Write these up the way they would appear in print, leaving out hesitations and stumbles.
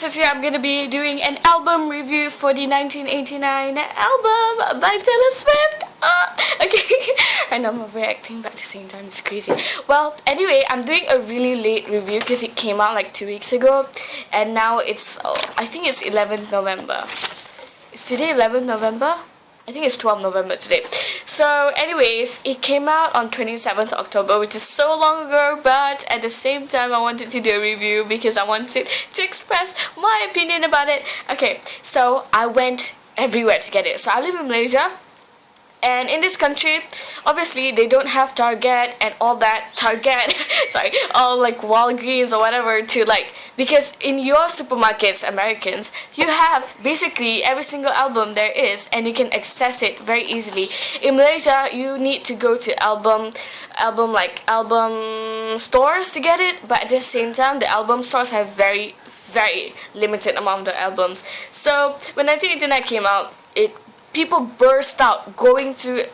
So today I'm going to be doing an album review for the 1989 album by Taylor Swift. Okay, I know I'm overacting, but at the same time it's crazy. Well, anyway, I'm doing a really late review because it came out like 2 weeks ago, and now it's, I think it's 11th November. Is today 11th November? I think it's 12th November today. So anyways, it came out on 27th October, which is so long ago, but at the same time I wanted to do a review because I wanted to express my opinion about it. Okay, so I went everywhere to get it. So I live in Malaysia, and in this country, obviously they don't have Target and all that sorry, all like Walgreens or whatever to like, because in your supermarkets, Americans, you have basically every single album there is, and you can access it very easily. In Malaysia, you need to go to album stores to get it, but at the same time, the album stores have very limited amount of albums. So when 1989 came out, people burst out going to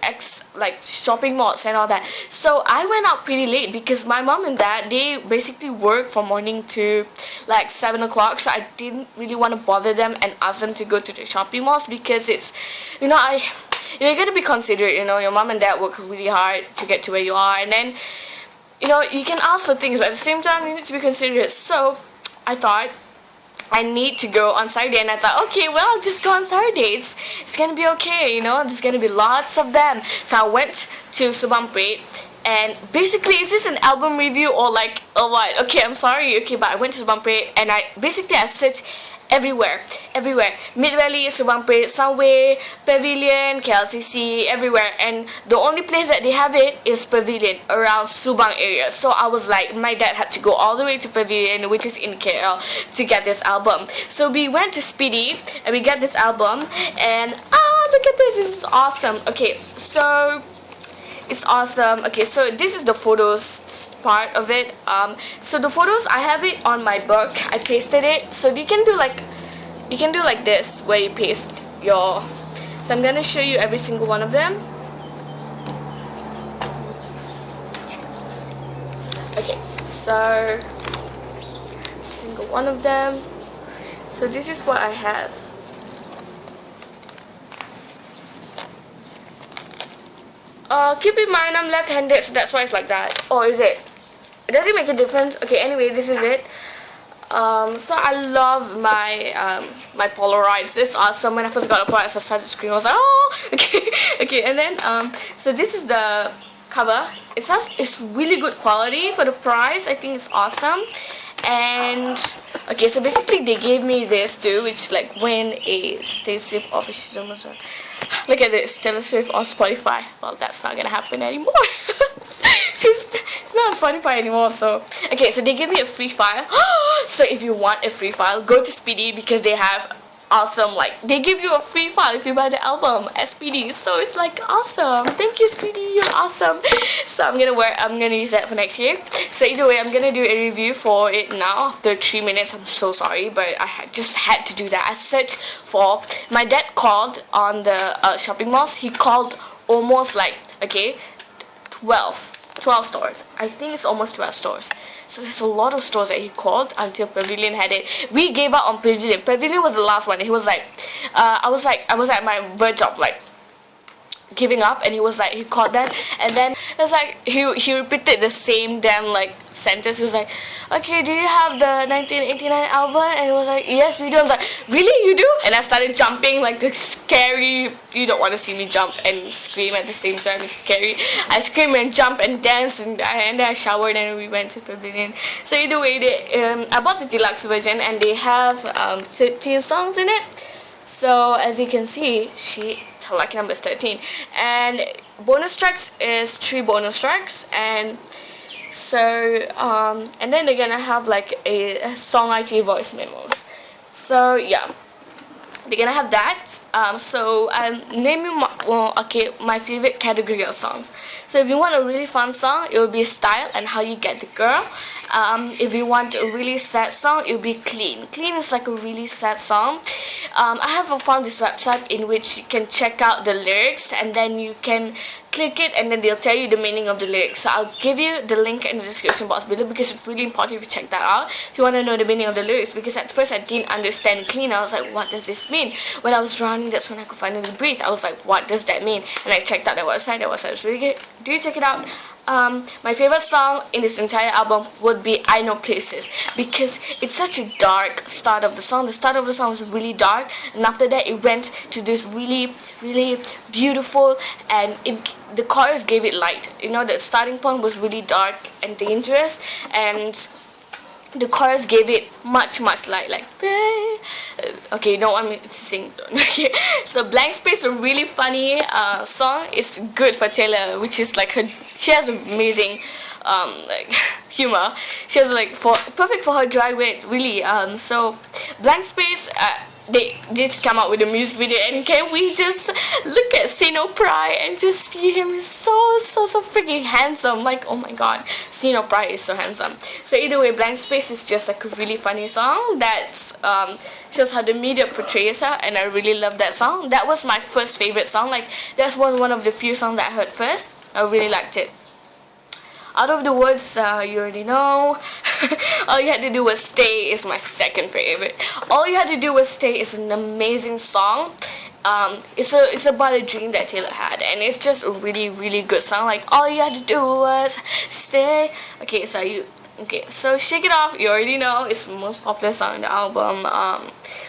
shopping malls and all that. So I went out pretty late because my mom and dad, they basically work from morning to like 7 o'clock. So I didn't really want to bother them and ask them to go to the shopping malls because it's, you gotta be considerate. Your mom and dad work really hard to get to where you are, and then you can ask for things, but at the same time you need to be considerate. So I thought I need to go on Saturday, and I thought, okay, well, I'll just go on Saturday. It's gonna be okay, there's gonna be lots of them. So I went to Subang Pret, and basically, is this an album review or what? Okay, I'm sorry, okay, but I went to Subang Pret, and I searched everywhere. Mid Valley, Subang Pret, Sunway, Pavilion, KLCC, everywhere, and the only place that they have it is Pavilion around Subang area. So I was like, my dad had to go all the way to Pavilion, which is in KL, to get this album. So we went to Speedy and we got this album, and look at this is awesome. Okay, so it's awesome. Okay, so this is the photos part of it. So the photos, I have it on my book. I pasted it, so you can do like this where you paste your. So I'm gonna show you every single one of them. Okay, so every single one of them. So this is what I have. Keep in mind I'm left-handed, so that's why it's like that. Oh, is it? Does it make a difference? Okay, anyway, this is it. So I love my my Polaroids. It's awesome. When I first got a Polaroid, I started screaming. I was like, oh, okay. And then so this is the cover. It's really good quality for the price. I think it's awesome. And okay, so basically they gave me this too, which like when a Taylor Swift official. Look at this, Taylor Swift on Spotify. Well, that's not gonna happen anymore. It's not on Spotify anymore. So okay, so they give me a free file. So if you want a free file, go to Speedy because they have awesome, they give you a free file if you buy the album at Speedy. So it's like awesome. Thank you, Speedy, you're awesome. So I'm gonna use that for next year. So either way, I'm gonna do a review for it now after 3 minutes. I'm so sorry, but I just had to do that. I searched for, my dad called on the shopping malls. He called almost 12 stores. I think it's almost 12 stores. So there's a lot of stores that he called until Pavilion had it. We gave up on Pavilion. Pavilion was the last one. He was like, I was at my verge of giving up, and he called that, and then it was like he repeated the same damn sentence. He was like, okay, do you have the 1989 album? And it was like, yes, we do. I was like, really, you do? And I started jumping like the scary, you don't want to see me jump and scream at the same time, it's scary. I scream and jump and dance, and then I showered and we went to Pavilion. So either way, I bought the deluxe version, and they have 13 songs in it. So as you can see, her lucky number is 13, and bonus tracks is 3 bonus tracks, and so and then they're gonna have a song IT voice memos. So yeah, they're gonna have that. So I'll name you my favorite category of songs. So if you want a really fun song, it will be Style and How You Get the Girl. If you want a really sad song, it will be Clean. Clean is a really sad song. I have found this website in which you can check out the lyrics, and then you can click it and then they'll tell you the meaning of the lyrics. So I'll give you the link in the description box below, because it's really important if you check that out if you want to know the meaning of the lyrics. Because at first I didn't understand it clean. I was like, what does this mean? When I was drowning, that's when I could finally breathe. I was like, what does that mean? And I checked out the website. The website was really good. Do check it out. My favorite song in this entire album would be I Know Places, because it's such a dark start of the song. The start of the song was really dark, and after that it went to this really, really beautiful, and the chorus gave it light. You know, the starting point was really dark and dangerous, and the chorus gave it much light, like okay, you don't want me to sing. Okay, so Blank Space, a really funny song. It's good for Taylor, which is like she has amazing like humor. She has like perfect for her dry wit, really. So Blank Space, they just come out with a music video, and can we just look at Sino Pry and just see him? He's so freaking handsome. Like, oh my god, Sino Pry is so handsome. So either way, Blank Space is just like a really funny song that shows how the media portrays her, and I really love that song. That was my first favorite song. Like, that was one of the few songs that I heard first. I really liked it. Out of the Woods, you already know. All You Had to Do Was Stay is my second favorite. All You Had to Do Was Stay is an amazing song. It's about a dream that Taylor had, and it's just a really, really good song. Like, all you had to do was stay. Okay, so Shake It Off, you already know, it's the most popular song in the album.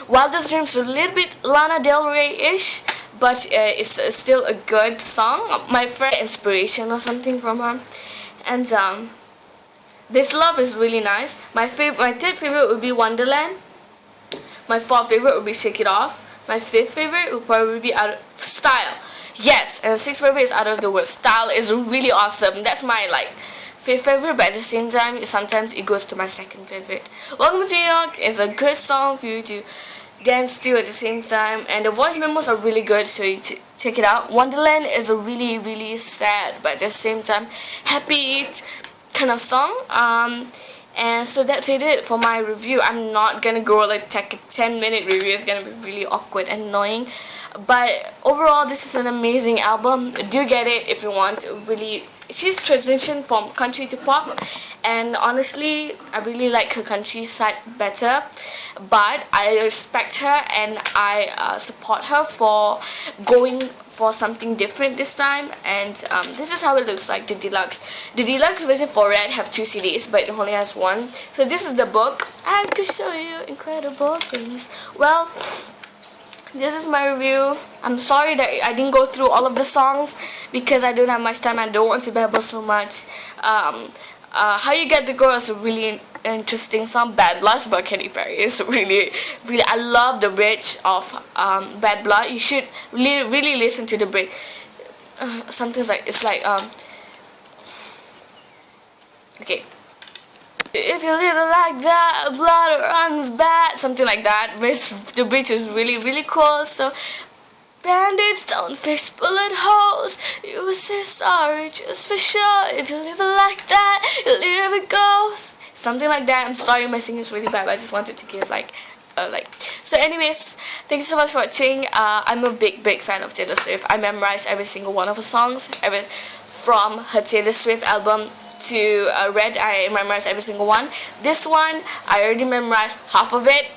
Wildest Dreams is a little bit Lana Del Rey-ish, but it's still a good song. My first inspiration or something from her. And This Love is really nice. My third favorite would be Wonderland. My fourth favorite would be Shake It Off. My fifth favorite would probably be Style. Yes, and the sixth favorite is Out of the Woods. Style is really awesome. That's my like fifth favorite, but at the same time, sometimes it goes to my second favorite. Welcome to New York is a good song for you to dance to at the same time, and the voice memos are really good, so you check it out. Wonderland is a really, really sad but at the same time happy kind of song. And so that's it for my review. I'm not gonna go like take a 10-minute review. It's gonna be really awkward and annoying, but overall this is an amazing album. Do get it if you want. Really, she's transitioned from country to pop, and honestly I really like her country side better, but I respect her and I support her for going for something different this time. And this is how it looks like, the deluxe version for Red have 2 CDs, but it only has 1. So this is the book. I could show you incredible things. Well, this is my review. I'm sorry that I didn't go through all of the songs because I don't have much time. I don't want to babble so much. How You Get the Girl is a really interesting song. Bad Blood by Katy Perry is really, I love the bridge of Bad Blood. You should really listen to the bridge. Sometimes like it's like okay. If you live it like that, blood runs bad, something like that. The bridge is really cool. So, Band-Aids don't fix bullet holes. You say sorry just for sure. If you live it like that, you live it goes. Something like that. I'm sorry my singing is really bad, but I just wanted to give so anyways, thank you so much for watching. I'm a big fan of Taylor Swift. I memorized every single one of her songs, from her Taylor Swift album to Red. I memorized every single one. This one I already memorized half of it.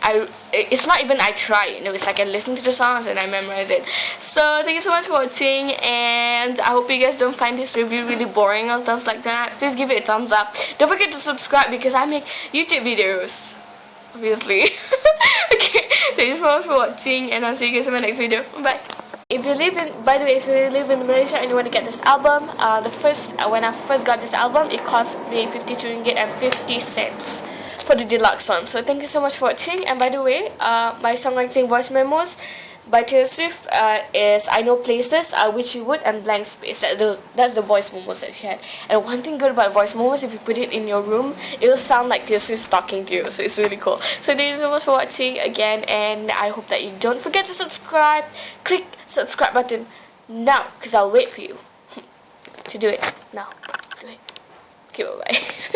It's not even I try, you know, it's like I listen to the songs and I memorize it. So thank you so much for watching, and I hope you guys don't find this review really boring or stuff like that. Please give it a thumbs up. Don't forget to subscribe because I make YouTube videos, obviously. Okay, thank you so much for watching, and I'll see you guys in my next video. Bye. If you live in, by the way, if you live in Malaysia and you want to get this album, when I first got this album, it cost me 52 ringgit and 50 cents for the deluxe one. So thank you so much for watching. And by the way, my songwriting voice memos by Taylor Swift is I Know Places, I Wish You Would, and Blank Space. That's the voice memos that she had. And one thing good about voice memos, if you put it in your room, it'll sound like Taylor Swift talking to you. So it's really cool. So thank you so much for watching again, and I hope that you don't forget to subscribe. Click subscribe button now, because I'll wait for you to do it now. Do it. Okay, bye bye.